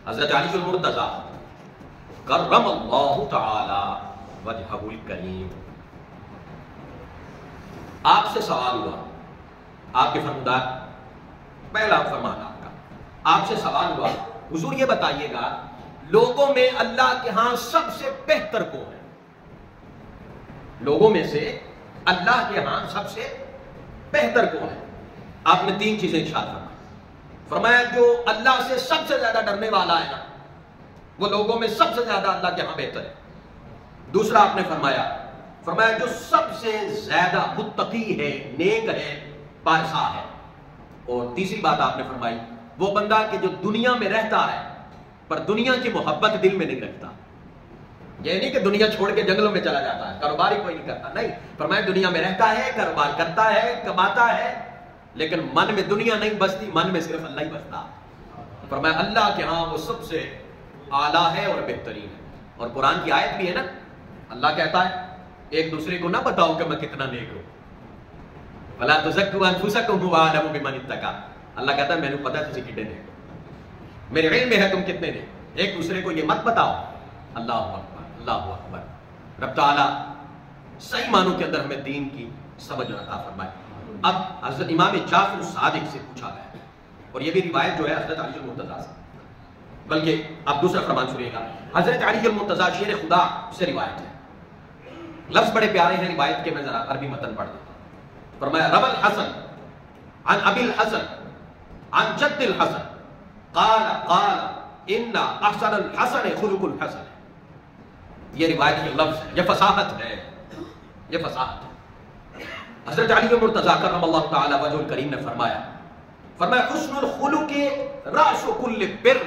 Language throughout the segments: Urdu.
حضرت علی المرتضیٰ کرم اللہ تعالی وجہہ الکریم، آپ سے سوال ہوا، آپ کے فرمودار پہلا فرمان آپ کا، آپ سے سوال ہوا حضور یہ بتائیے گا لوگوں میں اللہ کے ہاں سب سے بہتر کون ہے؟ لوگوں میں سے اللہ کے ہاں سب سے بہتر کون ہے؟ آپ نے تین چیزیں ارشاد فرمایا جو اللہ سے سب سے زیادہ ڈرنے والا ہے نا وہ لوگوں میں سب سے زیادہ اللہ کے ہاں بہتر ہے۔ دوسرا آپ نے فرمایا جو سب سے زیادہ متقی ہے، نیک ہے، پارسا ہے۔ اور تیسری بات آپ نے فرمائی وہ بندہ کہ جو دنیا میں رہتا ہے پر دنیا کی محبت دل میں نہیں رکھتا۔ یہ نہیں کہ دنیا چھوڑ کے جنگلوں میں چلا جاتا ہے، کاروبار ہی کوئی نہیں کرتا، نہیں، فرمایا دنیا میں رہتا ہے، کاروبار کرتا ہے، کماتا ہے، لیکن من میں دنیا نہیں بستی، من میں صرف اللہ ہی بستا۔ فرمایا اللہ کے ہاں وہ سب سے اعلیٰ ہے اور بہترین ہے۔ اور قرآن کی آیت بھی ہے نا، اللہ کہتا ہے ایک دوسرے کو نہ بتاؤ کہ میں کتنا نیک ہوں، فَلَا تُزَكُّوا أَنفُسَكُمْ هُوَ أَعْلَمُ بِمَنِ اتَّقَىٰ۔ اللہ کہتا ہے میں نے پتا ہے تجھے کتنے نیک ہو، میرے علم میں ہے تم کتنے نیک، ایک دوسرے کو یہ مت بتاؤ۔ اللہ اکبر، اللہ اکبر۔ رب تعالیٰ صحیح معنوں کے اندر ہمیں دین کی سمجھ عطا فرمائے۔ اب حضرت امام جعفر الصادق سے پوچھا گیا، اور یہ بھی روایت جو ہے حضرت علی المرتضیٰ سے، بلکہ اب دوسرا فرمان سنیے گا، حضرت علی المرتضیٰ شیر خدا سے روایت ہے، لفظ بڑے پیارے ہیں روایت کے، میں ذرا عربی متن پڑھ دیتا ہوں۔ فرمایا رب الحسن عن ابی الحسن عن جد الحسن قال ان احسن الحسن خلق الحسن۔ یہ روایت کے لفظ ہے، یہ فصاحت ہے، یہ فصاحت ہے۔ حضرت علی المرتضیٰ کرم اللہ تعالی وجہ الکریم نے فرمایا حسن الخلق راس کل بر،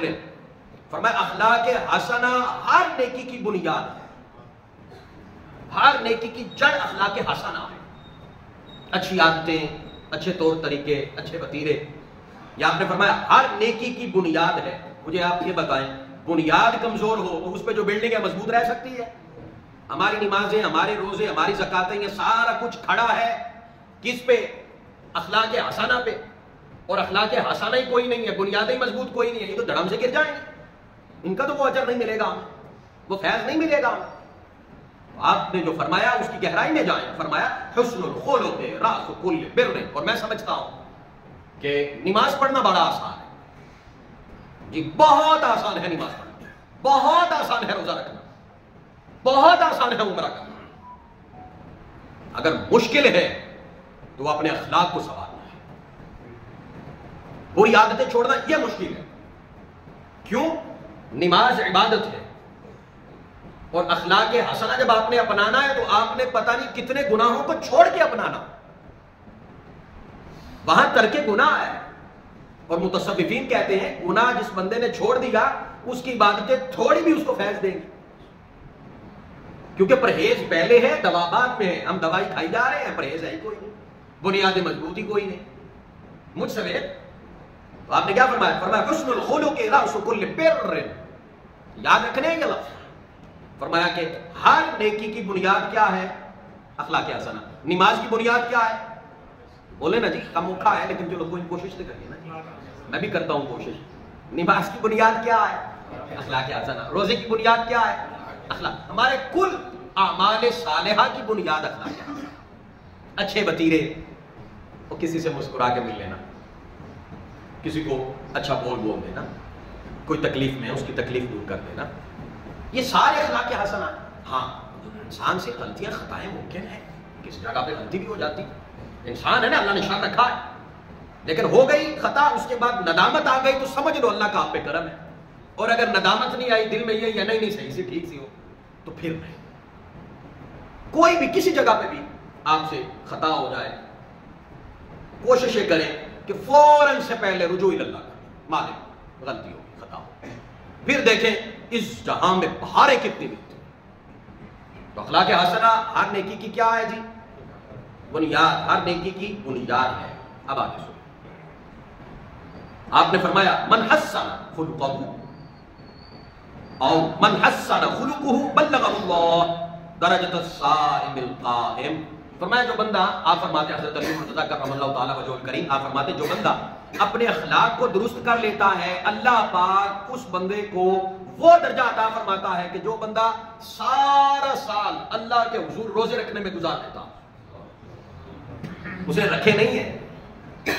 فرمایا اخلاق حسنہ ہر نیکی کی بنیاد ہے، ہر نیکی کی جڑ اخلاق حسنہ ہے۔ اچھی عادتیں، اچھے طور طریقے، اچھے وتیرے، یا آپ نے فرمایا ہر نیکی کی بنیاد ہے۔ مجھے آپ یہ بتائیں بنیاد کمزور ہو اس پہ جو بلڈنگ ہے مضبوط رہ سکتی ہے؟ ہماری نمازیں، ہمارے روزے، ہماری زکاتیں، یہ سارا کچھ کھڑا ہے کس پہ؟ اخلاق حسنہ پہ، اور اخلاق حسنہ ہی کوئی نہیں ہے، بنیادیں ہی مضبوط کوئی نہیں ہے، یہ تو دھڑم سے گر جائیں گے، ان کا تو وہ اجر نہیں ملے گا ہمیں، وہ فیض نہیں ملے گا ہمیں۔ آپ نے جو فرمایا اس کی گہرائی میں جائیں، فرمایا حسن الخلق راس کل بر، اور میں سمجھتا ہوں کہ نماز پڑھنا بڑا آسان ہے، جی بہت آسان ہے نماز پڑھنا، بہت آسان ہے روزہ رکھنا، بہت آسان ہے عمرہ کرنا، اگر مشکل ہے تو اپنے اخلاق کو سنوارنا ہے، بری عادتیں چھوڑنا یہ مشکل ہے۔ کیوں؟ نماز عبادت ہے، اور اخلاق حسنہ جب آپ نے اپنانا ہے تو آپ نے پتہ نہیں کتنے گناہوں کو چھوڑ کے اپنانا، وہاں ترک گناہ ہے۔ اور متصوفین کہتے ہیں گناہ جس بندے نے چھوڑ دیا اس کی عبادتیں تھوڑی بھی اس کو فیض دیں گی، کیونکہ پرہیز پہلے ہے، دوا بعد میں ہے، ہم دوائی کھائی جا رہے ہیں، پرہیز ہے ہی کوئی نہیں، بنیادیں مضبوطی کوئی نہیں مجھ سے۔ تو آپ نے کیا فرمایا حسن الخلق راس کل بر، یاد رکھنے یہ لفظ، فرمایا کہ ہر نیکی کی بنیاد کیا ہے؟ اخلاق حسنہ۔ نماز کی بنیاد کیا ہے؟ بولے نا جی، کم اوکھا ہے لیکن چلو کوئی کوشش تو کریے نا جی، میں بھی کرتا ہوں کوشش۔ نماز کی بنیاد کیا ہے؟ اخلاق حسنہ۔ روزے کی بنیاد کیا ہے؟ اخلاق۔ ہمارے کل اعمال صالحہ کی بنیاد اخلاق حسنہ۔ اچھے وتیرے، اور کسی سے مسکرا کے مل لینا، کسی کو اچھا بول دینا، کوئی تکلیف میں ہے اس کی تکلیف دور کر دینا، یہ سارے اخلاق حسنہ۔ ہاں انسان سے غلطیاں، خطائیں ممکن ہیں، کسی جگہ پہ غلطی بھی ہو جاتی، انسان ہے نا، اللہ نے شان رکھا ہے، لیکن ہو گئی خطا، اس کے بعد ندامت آ گئی تو سمجھ لو اللہ کا آپ پہ کرم ہے، اور اگر ندامت نہیں آئی، دل میں یہ یا نہیں صحیح سی ٹھیک سی ہو تو پھر نہیں۔ کوئی بھی کسی جگہ پہ بھی آپ سے خطا ہو جائے، کوششیں کریں کہ فوراً سے پہلے رجوع اللہ کریں، مالک غلطی ہوگی، خطا ہوگی، پھر دیکھیں اس جہاں میں بہاریں کتنی ملتی۔ تو اخلاق حسنہ ہر نیکی کی کیا ہے جی؟ بنیاد، ہر نیکی کی بنیاد ہے۔ اب آگے سنیں، آپ نے فرمایا من حسن خلقہ اور من حسن خلقہ بلغ اللہ درجۃ الصائم القائم۔ فرمایا جو بندہ، آپ فرماتے حضرت علی مرتضیٰ کرم اللہ تعالی وجہ الکریم، آپ فرماتے جو بندہ اپنے اخلاق کو درست کر لیتا ہے، اللہ پاک اس بندے کو وہ درجہ عطا فرماتا ہے کہ جو بندہ سارا سال اللہ کے حضور روزے رکھنے میں گزار دیتا، اسے رکھے نہیں ہے،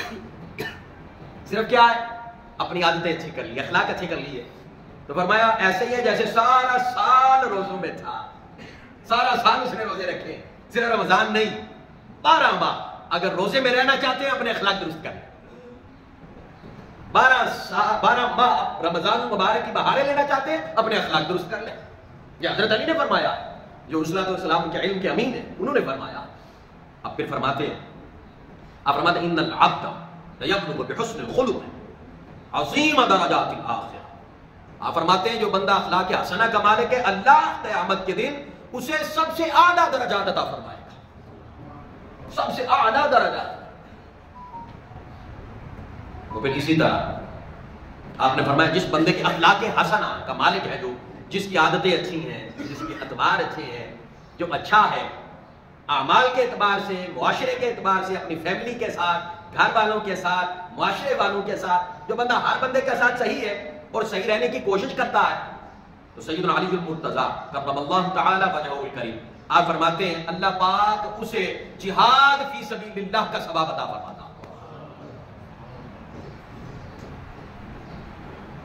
صرف کیا ہے اپنی عادتیں اچھی کر لی، اخلاق اچھی کر لی ہے، تو فرمایا ایسے ہی ہے جیسے سارا سال روزوں میں تھا، سارا سال اس نے روزے رکھے، صرف رمضان نہیں 12 ماہ۔ اگر روزے میں رہنا چاہتے ہیں اپنے اخلاق درست کریں، 12 ماہ رمضان مبارک کی بہاریں لینا چاہتے ہیں اپنے اخلاق درست کر لیں۔ یہ حضرت علی نے فرمایا، جو صلی اللہ علیہ وسلم کے علم کے امین ہیں، انہوں نے فرمایا۔ اب پھر فرماتے ہیں، آپ فرماتے ہیں ان العبد یبلغ بحسن الخلق عظیم درجات الاخرہ۔ آپ فرماتے ہیں جو بندہ اخلاق حسنہ کا مالک ہے، اللہ قیامت کے دن اسے سب سے اعلیٰ درجات عطا فرمائے گا، سب سے اعلیٰ درجات۔ وہ پھر اسی طرح آپ نے فرمایا جس بندے کے اخلاق حسنہ کا مالک ہے، جو جس کی عادتیں اچھی ہیں، جس کے اعتبار اچھے ہیں، جو اچھا ہے اعمال کے اعتبار سے، معاشرے کے اعتبار سے، اپنی فیملی کے ساتھ، گھر والوں کے ساتھ، معاشرے والوں کے ساتھ، جو بندہ ہر بندے کے ساتھ صحیح ہے اور صحیح رہنے کی کوشش کرتا ہے، تو سیدنا علی المرتضیٰ کرم اللہ تعالی وجہہ الکریم آپ فرماتے ہیں اللہ پاک اسے جہاد فی سبیل اللہ کا ثواب عطا فرماتا۔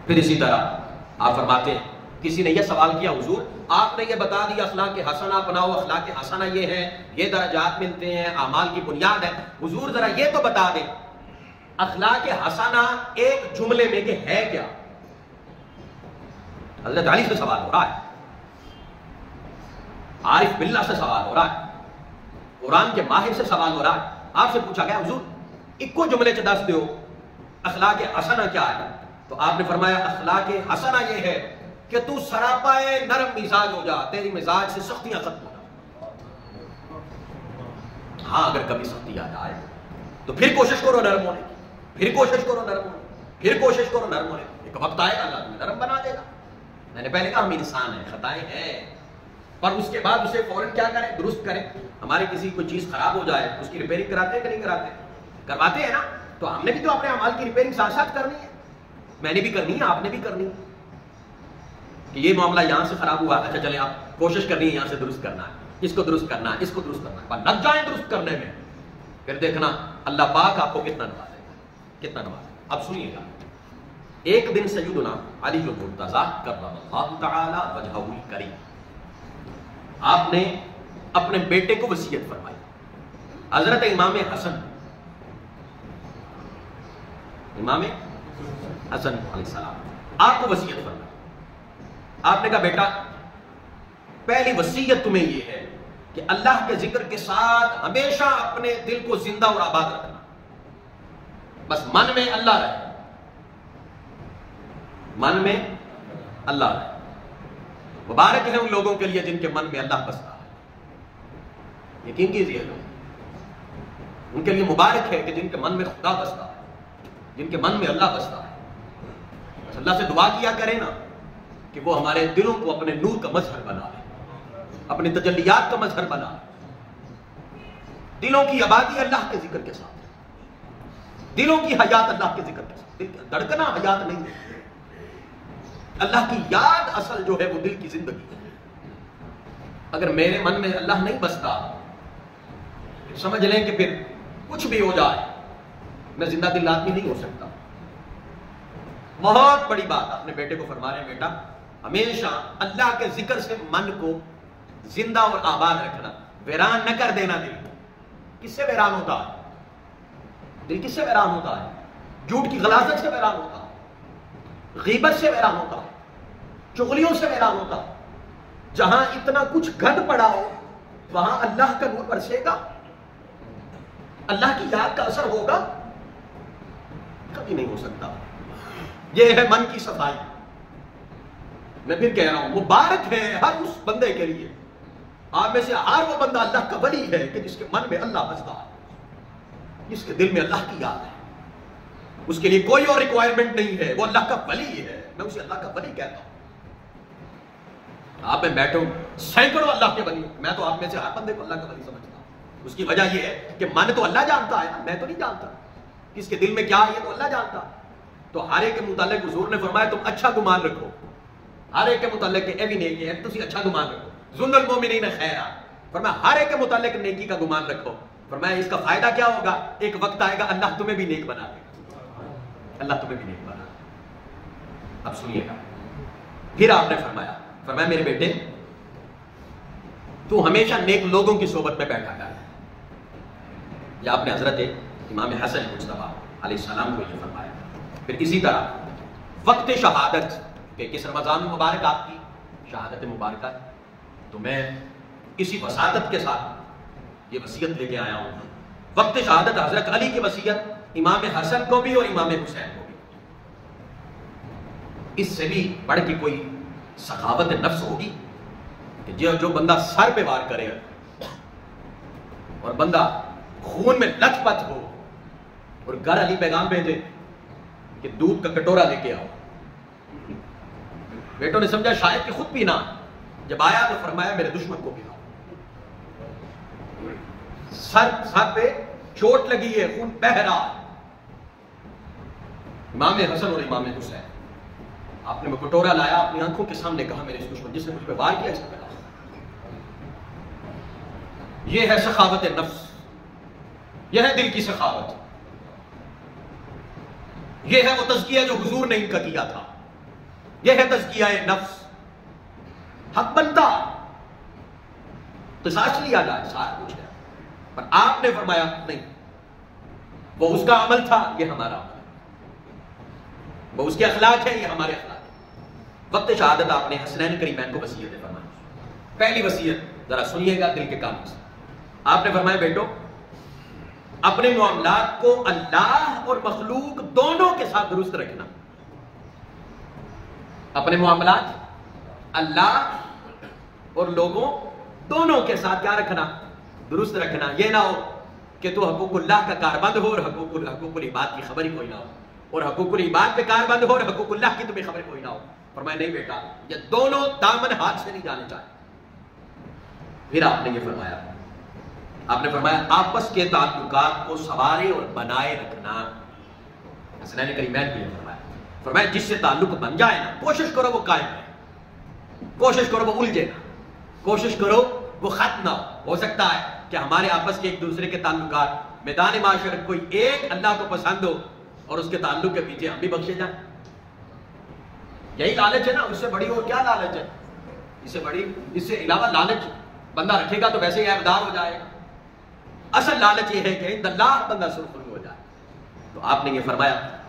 پھر اسی طرح آپ فرماتے ہیں کسی نے یہ سوال کیا حضور آپ نے یہ بتا دیا اخلاق حسنہ اپناؤ، اخلاق حسنہ یہ ہے، یہ درجات ملتے ہیں، اعمال کی بنیاد ہے، حضور ذرا یہ تو بتا دیں اخلاق حسنہ ایک جملے میں کہ ہے کیا؟ حضرت علی سے سوال ہو رہا ہے، عارف باللہ سے سوال ہو رہا ہے، قرآن کے ماہر سے سوال ہو رہا ہے، آپ سے پوچھا گیا حضور ایک جملے چ دس دیو اخلاق حسنہ کیا ہے؟ تو آپ نے فرمایا اخلاق حسنہ یہ ہے کہ تو سراپائے نرم مزاج ہو جا، تیری مزاج سے سختیاں ختم ہو جا۔ ہاں اگر کبھی سختی آ جائے تو پھر کوشش کرو نرم ہونے کی، پھر کوشش کرو نرم ہونے کی، پھر کوشش کرو نرم ہونے کی، ایک وقت آئے گا اللہ تمہیں نرم بنا دے گا۔ میں نے پہلے کہا ہم انسان ہیں، خطائیں ہیں، پر اس کے بعد اسے فوراً کیا کریں؟ درست کریں۔ ہماری کسی کوئی چیز خراب ہو جائے اس کی ریپیئرنگ کراتے ہیں کہ نہیں کراتے؟ کرواتے ہیں نا، تو ہم نے بھی تو اپنے اعمال کی ریپیئرنگ ساتھ ساتھ کرنی ہے، میں نے بھی کرنی ہے، آپ نے بھی کرنی ہے کہ یہ معاملہ یہاں سے خراب ہوا، اچھا چلیں آپ کوشش کرنی ہے یہاں سے درست کرنا ہے، اس کو درست کرنا ہے، اس کو درست کرنا ہے، پر لگ جائیں درست کرنے میں، پھر دیکھنا اللہ پاک آپ کو کتنا نوازے گا، کتنا نوازے گا۔ اب سنیے گا، ایک دن سیدنا علی المرتضیٰ کرم اللہ تعالی وجہہ الکریم آپ نے اپنے بیٹے کو وصیت فرمائی، حضرت امام حسن علیہ السلام آپ کو وصیت فرمائی۔ آپ نے کہا بیٹا پہلی وصیت تمہیں یہ ہے کہ اللہ کے ذکر کے ساتھ ہمیشہ اپنے دل کو زندہ اور آباد رکھنا، بس من میں اللہ رہے، من میں اللہ رہے۔ مبارک ہے ان لوگوں کے لیے جن کے من میں اللہ بستا ہے، یقین کیجیے ان کے لیے مبارک ہے کہ جن کے من میں خدا بستا ہے، جن کے من میں اللہ بستا ہے۔ بس اللہ سے دعا کیا کریں نا کہ وہ ہمارے دلوں کو اپنے نور کا مظہر بنا لے، اپنے تجلیات کا مظہر بنا لے۔ دلوں کی آبادی اللہ کے ذکر کے ساتھ، دلوں کی حیات اللہ کے ذکر کے ساتھ، دل دھڑکنا حیات نہیں ہے، اللہ کی یاد اصل جو ہے وہ دل کی زندگی ہے۔ اگر میرے من میں اللہ نہیں بستا سمجھ لیں کہ پھر کچھ بھی ہو جائے میں زندہ دل آدمی نہیں ہو سکتا۔ بہت بڑی بات اپنے بیٹے کو فرما رہے ہیں، بیٹا ہمیشہ اللہ کے ذکر سے من کو زندہ اور آباد رکھنا، ویران نہ کر دینا۔ دل کس سے ویران ہوتا ہے؟ دل کس سے ویران ہوتا ہے؟ جھوٹ کی غلاظت سے ویران ہوتا ہے، غیبت سے ویران ہوتا ہے، چغلیوں سے ویران ہوتا ہے۔ جہاں اتنا کچھ گند پڑا ہو وہاں اللہ کا نور برسے گا، اللہ کی یاد کا اثر ہوگا؟ کبھی نہیں ہو سکتا۔ یہ ہے من کی صفائی۔ میں پھر کہہ رہا ہوں مبارک ہے ہر اس بندے کے لیے، آپ میں سے ہر وہ بندہ اللہ کا ولی ہے کہ جس کے من میں اللہ بستا ہے، جس کے دل میں اللہ کی یاد ہے، اس کے لیے کوئی اور ریکوائرمنٹ نہیں ہے، وہ اللہ کا ولی ہے، میں اسے اللہ کا ولی کہتا ہوں۔ آپ میں بیٹھوں سینکڑوں اللہ کے ولی، میں تو آپ میں سے ہر بندے کو اللہ کا ولی سمجھتا ہوں۔ اس کی وجہ یہ ہے کہ من تو اللہ جانتا ہے نا، میں تو نہیں جانتا۔ کس کے دل میں کیا ہے یہ تو اللہ جانتا. تو ہر ایک کے متعلق حضور نے فرمایا تم اچھا گمان رکھو, ہر ایک کے متعلق اے بھی نیکی ہے تسی اچھا گمان رکھو. ظن المؤمنین خیرا, فرمایا ہر ایک کے متعلق نیکی کا گمان رکھو. فرمایا اس کا فائدہ کیا ہوگا, ایک وقت آئے گا اللہ تمہیں بھی نیک بنا دے گا, اللہ تمہیں بھی نیک بنا دے گا. اب سنیے گا, پھر آپ نے فرمایا میرے بیٹے تو ہمیشہ نیک لوگوں کی صحبت میں بیٹھا کر. یہ آپ نے حضرت امام حسن مجتبیٰ علیہ السلام کو یہ فرمایا. پھر اسی طرح وقت شہادت, کہ کس رمضان مبارک آپ کی شہادت مبارکہ, تو میں اسی وساطت کے ساتھ یہ وصیت لے کے آیا ہوں. وقت شہادت حضرت علی کی وصیت امام حسن کو بھی اور امام حسین کو بھی. اس سے بھی بڑھ کے کوئی سخاوت نفس ہوگی کہ جو بندہ سر پہ وار کرے اور بندہ خون میں لت پت ہو اور گھر علی پیغام بھیجے کہ دودھ کا کٹورا لے کے آؤ. بیٹوں نے سمجھا شاید کہ خود پینا, جب آیا تو فرمایا میرے دشمن کو پلاؤ. سر پہ چوٹ لگی ہے, خون بہہ رہا ہے. امام حسن اور امام حسین, آپ نے وہ کٹورا لایا اپنی آنکھوں کے سامنے, کہا میرے اس دشمن جس نے مجھ پہ وار کیا اس کو پلاؤ. یہ ہے سخاوت نفس, یہ ہے دل کی سخاوت, یہ ہے وہ تزکیہ جو حضور نے ان کا کیا تھا. یہ ہے تزکیہ نفس. حق بنتا قصاص لیا جائے سارا کچھ ہے, پر آپ نے فرمایا نہیں, وہ اس کا عمل تھا, یہ ہمارا عمل ہے, وہ اس کے اخلاق ہے, یہ ہمارے اخلاق ہے. وقت شہادت آپ نے حسنین کریمین کو وصیت فرمائی. پہلی وصیت ذرا سنیے گا دل کے کان سے. آپ نے فرمایا بیٹو اپنے معاملات کو اللہ اور مخلوق دونوں کے ساتھ درست رکھنا. اپنے معاملات اللہ اور لوگوں دونوں کے ساتھ کیا رکھنا, درست رکھنا. یہ نہ ہو کہ تو حقوق اللہ کا کاربند ہو اور حقوق العباد کی خبر ہی کوئی نہ ہو, اور حقوق العباد پہ کاربند ہو اور حقوق اللہ کی تمہیں خبر کوئی نہ ہو. فرمایا نہیں بیٹا, یہ دونوں دامن ہاتھ سے نہیں جانے چاہیے. پھر آپ نے یہ فرمایا, آپ نے فرمایا آپس کے تعلقات کو سنوارے اور بنائے رکھنا. حسنین کریمین کو یہ فرمایا جس سے تعلق بن جائے نا, کوشش کرو وہ قائم رہے, کوشش کرو وہ الجھے نا, کوشش کرو وہ ختم نہ ہو سکتا ہے کہ ہمارے آپس کے ایک دوسرے کے تعلقات میدان معاشرت کوئی ایک اللہ کو پسند ہو اور اس کے تعلق کے پیچھے ہم بھی بخشے جائیں. یہی لالچ ہے نا, اس سے بڑی اور کیا لالچ ہے, اس سے علاوہ لالچ بندہ رکھے گا تو ویسے ہی عیبدار ہو جائے گا. اصل لالچ یہ ہے کہ عند اللہ بندہ سرخرو ہو جائے. تو آپ نے یہ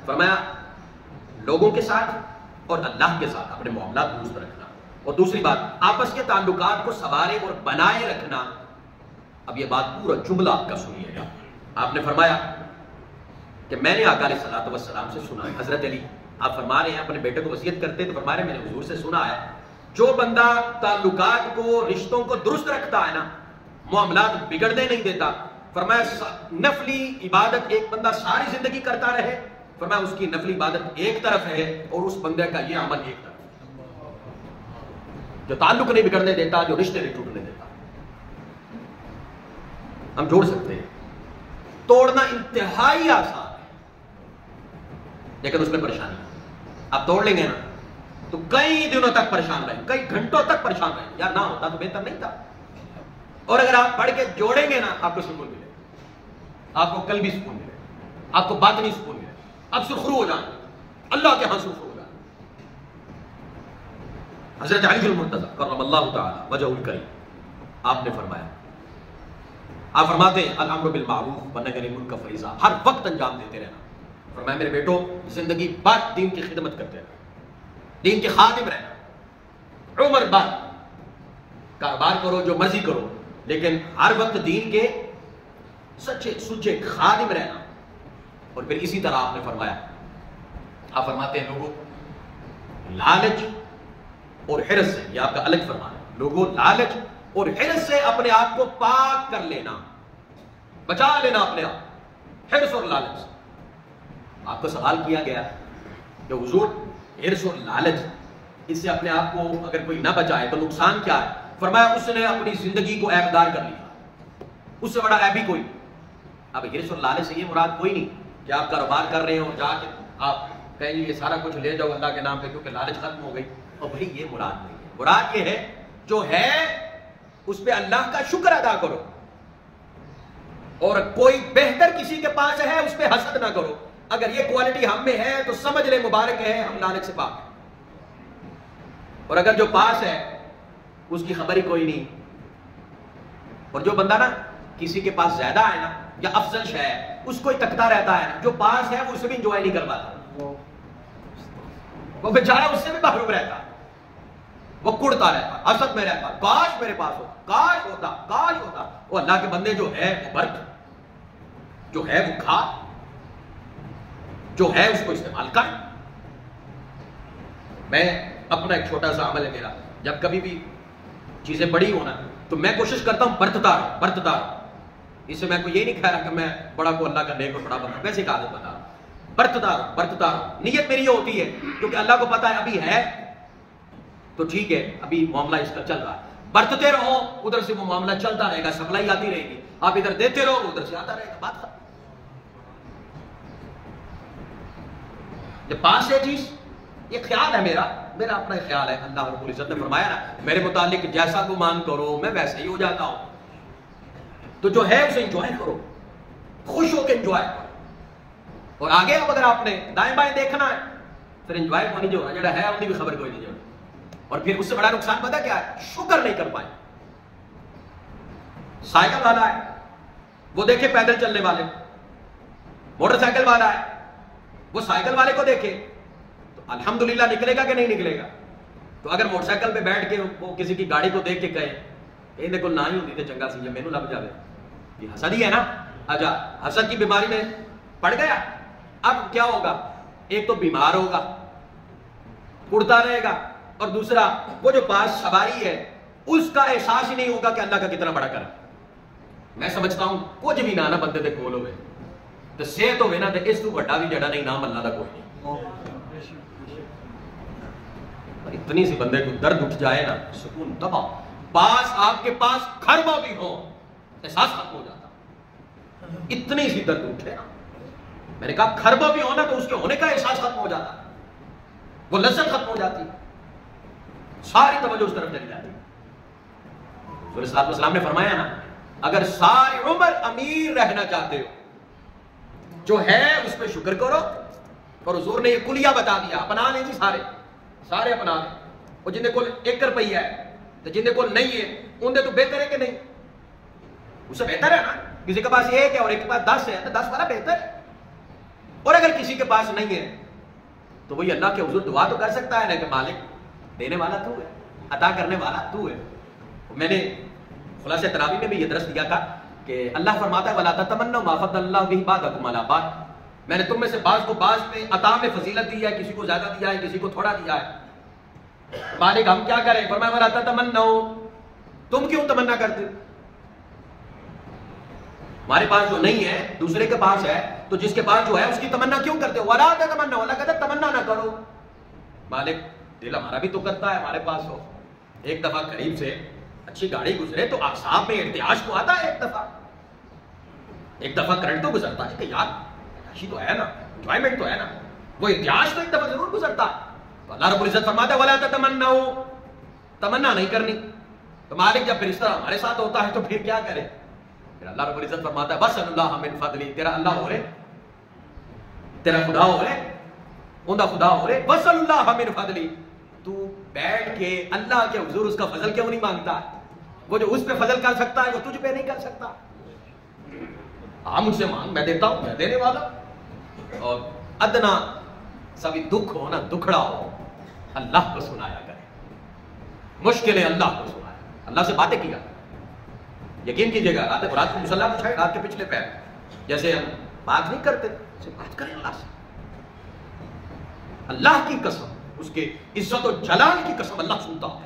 فرمایا لوگوں کے ساتھ اور اللہ کے ساتھ اپنے معاملات درست رکھنا. اور دوسری بات آپس کے تعلقات کو سنوارے اور بنائے رکھنا. اب یہ بات پورا جملہ آپ کا سنیے گا. آپ نے فرمایا کہ میں نے آقا علیہ الصلوۃ والسلام سے سنا ہے, حضرت علی آپ فرما رہے ہیں اپنے بیٹے کو وصیت کرتے تو فرما رہے ہیں میں نے حضور سے سنا ہے جو بندہ تعلقات کو رشتوں کو درست رکھتا ہے نا, معاملات بگڑنے نہیں دیتا. فرمایا نفلی عبادت ایک بندہ ساری زندگی کرتا رہے, فرمایا اس کی نفلی عبادت ایک طرف ہے اور اس بندے کا یہ عمل ایک طرف ہے, جو تعلق نہیں بگڑنے دیتا, جو رشتے نہیں ٹوٹنے دیتا. ہم جوڑ سکتے ہیں, توڑنا انتہائی آسان ہے لیکن اس میں پریشانی ہے. آپ توڑ لیں گے نا تو کئی دنوں تک پریشان رہیں, کئی گھنٹوں تک پریشان رہیں. یار نہ ہوتا تو بہتر نہیں تھا. اور اگر آپ پڑھ کے جوڑیں گے نا آپ کو سکون ملے, آپ کو کل بھی سکون ملے, آپ کو باطنی سکون ملے, آپ سرخرو ہو جائیں, اللہ کے ہاں سرخرو ہو جائیں. حضرت علی المرتضی کرم اللہ تعالی وجہ الکریم آپ نے فرمایا, آپ فرماتے ہیں الامر بالمعروف والنہی عن المنکر کا فریضہ ہر وقت انجام دیتے رہنا. فرمایا میرے بیٹو زندگی بھر دین کی خدمت کرتے رہنا, دین کے خادم رہنا, عمر بھر کاروبار کرو جو مرضی کرو لیکن ہر وقت دین کے سچے سچے خادم رہنا. اور پھر اسی طرح آپ نے فرمایا, آپ فرماتے ہیں لوگوں لالچ اور حرص سے, یہ آپ کا الگ فرمانا, لوگوں لالچ اور حرص سے اپنے آپ کو پاک کر لینا, بچا لینا اپنے آپ حرص اور لالچ سے. آپ کو سوال کیا گیا کہ حضور حرص اور لالچ اس سے اپنے آپ کو اگر کوئی نہ بچائے تو نقصان کیا ہے؟ فرمایا اس نے اپنی زندگی کو عیبدار کر لیا, اس سے بڑا عیب ہی کوئی. اب حرص اور لالچ سے یہ مراد کوئی نہیں کہ آپ کاروبار کر رہے ہو، جا کے آپ کہیں یہ سارا کچھ لے جاؤ اللہ کے نام پہ کیونکہ لالچ ختم ہو گئی، اور بھائی یہ مراد نہیں ہے. مراد یہ ہے جو ہے اس پہ اللہ کا شکر ادا کرو، اور کوئی بہتر کسی کے پاس ہے اس پہ حسد نہ کرو. اگر یہ کوالٹی ہم میں ہے تو سمجھ لے مبارک ہے، ہم لالچ سے پاک ہیں. اور اگر جو پاس ہے اس کی خبر ہی کوئی نہیں. اور جو بندہ نا کسی کے پاس زیادہ ہے نا یا افضل شے ہے اس کو ہی تکتا رہتا ہے نا، جو پاس ہے وہ اسے بھی انجوائے نہیں کر پاتا، وہ بیچارہ اس سے بھی محروم رہتا، وہ کڑتا رہتا، حسد میں رہتا، کاش میرے پاس ہوتا، کاش ہوتا، کاش ہوتا. وہ اللہ کے بندے جو ہے وہ برت، جو ہے وہ کھا، جو ہے اس کو استعمال کر. میں اپنا ایک چھوٹا سا عمل ہے میرا، جب کبھی بھی چیزیں بڑی ہونا تو میں کوشش کرتا ہوں برتتا رہوں، برتتا رہوں. اس سے میں کو یہ نہیں کہہ رہا کہ میں بڑا کو اللہ کا نیک اور بڑا بنا، ویسے عادت بتا رہا ہوں، برتتا رہوں، برتتا رہوں. نیت میری یہ ہوتی ہے کیونکہ اللہ کو پتا ہے ابھی ہے تو ٹھیک ہے، ابھی معاملہ اس کا چل رہا ہے. برتتے رہو، ادھر سے وہ معاملہ چلتا رہے گا، سپلائی آتی رہے گی، آپ ادھر دیتے رہو ادھر سے آتا رہے گا. بات ختم. جب پاس ہے چیز، یہ خیال ہے میرا اپنا خیال ہے. اللہ رب العزت نے فرمایا نا میرے متعلق جیسا گمان کرو میں ویسے ہی ہو جاتا ہوں. تو جو ہے اسے انجوائے کرو، خوش ہو کے انجوائے کرو. اور آگے اب اگر آپ نے دائیں بائیں دیکھنا ہے پھر انجوائے کو نہیں جو جڑا ہے ان کی بھی خبر کوئی نہیں جو. اور پھر اس سے بڑا نقصان پتا کیا ہے؟ شکر نہیں کر پائے. سائیکل والا ہے وہ دیکھے پیدل چلنے والے، موٹر سائیکل والا ہے وہ سائیکل والے کو دیکھے تو الحمدللہ نکلے گا کہ نہیں نکلے گا. تو اگر موٹر سائیکل پہ بیٹھ کے وہ کسی کی گاڑی کو دیکھ کے کہے یہ دیکھو نہ ہی ہوتی تھے چنگا سی مینو لب جاوے، یہ حسد ہی ہے نا. اچھا حسد کی بیماری میں پڑ گیا، اب کیا ہوگا؟ ایک تو بیمار ہوگا، اڑتا رہے گا، اور دوسرا وہ جو پاس سواری ہے اس کا احساس ہی نہیں ہوگا کہ اللہ کا کتنا بڑا کرم. میں سمجھتا ہوں کچھ بھی نہ بندے دے کول ہوئے تو صحت ہوئے نا تو اس تو بڑا بھی جڑا نہیں نام اللہ کا کوئی نہیں. اتنی سی بندے کو درد اٹھ جائے نا، سکون دبا، پاس آپ کے پاس خربہ بھی ہو احساس ختم ہو جاتا. اتنی سی درد اٹھے نا، میں نے کہا خربہ بھی ہو نا تو اس کے ہونے کا احساس ختم ہو جاتا، وہ لذت ختم ہو جاتی، ساری توجہ اس طرف چلی جاتی. رسول اللہ صلی اللہ علیہ وسلم نے فرمایا نا اگر ساری عمر امیر رہنا چاہتے ہو جو ہے اس پہ شکر کرو. اور حضور نے یہ کلیہ بتا دیا، اپنا لیں جی سارے اپنا لیں. اور جن کو 1 روپیہ ہے تو جن کو نہیں ہے ان دے تو بہتر ہے کہ نہیں؟ اس سے بہتر ہے نا. کسی کے پاس 1 ہے اور ایک کے پاس 10 ہے تو 10 والا بہتر ہے. اور اگر کسی کے پاس نہیں ہے تو وہی اللہ کے حضور دعا تو کر سکتا ہے نا کہ مالک دینے والا تو ہے، عطا کرنے والا تو ہے. میں نے خلاصہ تراویح میں بھی یہ درس دیا تھا کہ اللہ فرماتا ہے وَلَا تَتَمَنَّوْا مَا فَضَّلَ اللَّهُ بِهِ بَعْضَكُمْ عَلَىٰ بَعْضٍ. میں نے تم میں سے بعض کو بعض میں عطا میں فضیلت دی ہے، کسی کو زیادہ دیا ہے کسی کو تھوڑا دیا ہے. مالک ہم کیا کریں؟ فرمایا وَلَا تَتَمَنَّوْا، تم کیوں تمنا کرتے ہو؟ ہمارے پاس جو نہیں ہے دوسرے کے پاس ہے تو جس کے پاس جو ہے اس کی تمنا کیوں کرتے ہو؟ وَلَا تَتَمَنَّوْا، اللہ کہتا ہے تمنا نہ کرو. مالک دل ہمارا بھی تو کرتا ہے ہمارے پاس ہو. ایک دفعہ قریب سے اچھی گاڑی گزرے تو اعصاب میں ارتعاش تو آتا ہے، ایک دفعہ کرنٹ تو گزرتا ہے کہ یار اچھی تو ہے نا، انجوائمنٹ تو ہے نا، وہ ارتعاش تو ایک دفعہ ضرور گزرتا ہے. تو اللہ رب العزت فرماتا ہے وَلَا تَتَمَنَّوْا، تمنا نہیں کرنی. تو مالک جب پھر اس طرح ہمارے ساتھ ہوتا ہے تو پھر کیا کرے؟ پھر اللہ رب العزت فرماتا ہے بس اللہ من فضلی، تیرا اللہ ہو رہے، تیرا خدا ہو رہے، اندہ خدا ہو رہے، بس اللہ من فضلی. تو بیٹھ کے اللہ کے حضور اس کا فضل کیوں نہیں مانگتا؟ وہ جو اس پہ فضل کر سکتا ہے وہ تجھ پہ نہیں کر سکتا. ہاں مجھ سے مانگ، میں دیتا ہوں، میں دینے والا. اور ادنا سبھی دکھ ہو نا، دکھڑا ہو، اللہ کو سنایا کرے. مشکلیں اللہ کو سنایا، اللہ سے باتیں کیا. یقین کیجیے گا رات کو مصلی بچھائے، رات کے پچھلے پیر جیسے ہم بات نہیں کرتے بات کریں اللہ سے. اللہ کی قسم، اس کے عزت و جلال کی قسم، اللہ سنتا ہے.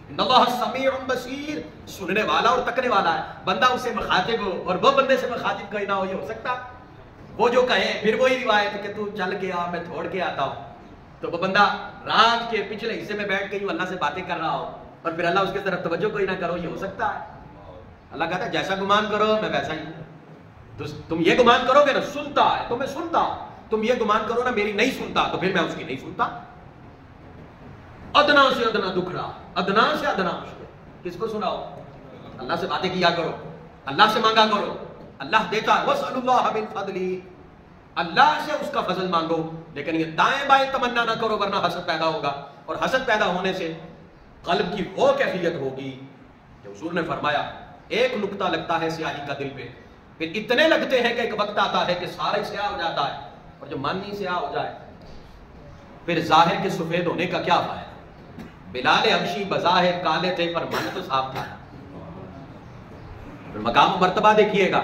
ان اللہ سمیع بصیر، سننے والا اور تکنے والا ہے. بندہ اسے مخاطب ہو اور وہ بندے سے مخاطب کوئی نہ ہو، یہ ہو سکتا؟ وہ جو کہے پھر وہی روایت کہ تو چل کے آ میں چھوڑ کے آتا ہوں، تو وہ بندہ رات کے پچھلے حصے میں بیٹھ کے اللہ سے باتیں کر رہا ہو اور پھر اللہ اس کے طرف توجہ کوئی نہ کرو، یہ ہو سکتا ہے؟ اللہ کہتا ہے جیسا گمان کرو میں ویسا ہی ہوں. تو تم یہ گمان کرو گے نا سنتا ہے تو میں سنتا ہوں، تم یہ گمان کرو نا میری نہیں سنتا تو پھر میں اس کی نہیں سنتا۔ ادنا سے ادنا دکھڑا، ادنا سے ادنا مشکل، کس کو سناؤ؟ اللہ سے باتیں کیا کرو، اللہ سے مانگا کرو، اللہ دیتا ہے۔ وَاسْأَلُوا اللَّهَ مِن فَضْلِهِ، اللہ سے اس کا فضل مانگو، لیکن یہ دائیں بائیں تمنا نہ کرو ورنہ حسد پیدا ہوگا، اور حسد پیدا ہونے سے قلب کی وہ کیفیت ہوگی کہ حضور نے فرمایا ایک نقطہ لگتا ہے سیاہی کا دل پہ، پھر اتنے لگتے ہیں کہ ایک وقت آتا ہے کہ سارا ہی سیاہ ہو جاتا ہے، اور جب من ہی سیاہ ہو جائے پھر ظاہر کے سفید ہونے کا کیا فائدہ؟ بلال حبشی بظاہر کالے تھے پر من تو صاف تھا۔ پھر مقام و مرتبہ دیکھیے گا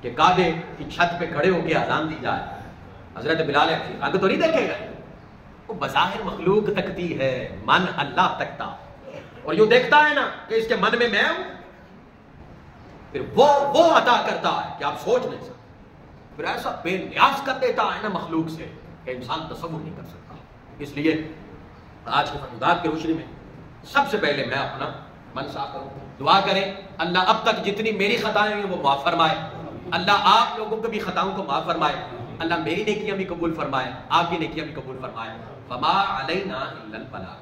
کہ کعبے کی چھت پہ کھڑے ہو کے اذان دی جائے، حضرت بلال حبشی رنگ تو نہیں دیکھے گا، وہ بظاہر مخلوق تکتی ہے، من اللہ تکتا، اور یوں دیکھتا ہے نا کہ اس کے من میں ہوں، پھر وہ عطا کرتا ہے کہ آپ سوچ نہیں سکتے، پھر ایسا بے نیاز کر دیتا ہے نا مخلوق سے کہ انسان تصور نہیں کر سکتا۔ اس لیے آج کے فرمودات کی روشنی میں سب سے پہلے میں اپنا من صاف کروں، دعا کریں اللہ اب تک جتنی میری خطائیں ہیں وہ معاف فرمائے، اللہ آپ لوگوں کو بھی خطاؤں کو معاف فرمائے، اللہ میری نیکیاں بھی قبول فرمائے، آپ کی نیکیاں بھی قبول فرمائے۔ فما علینا الا البلاغ۔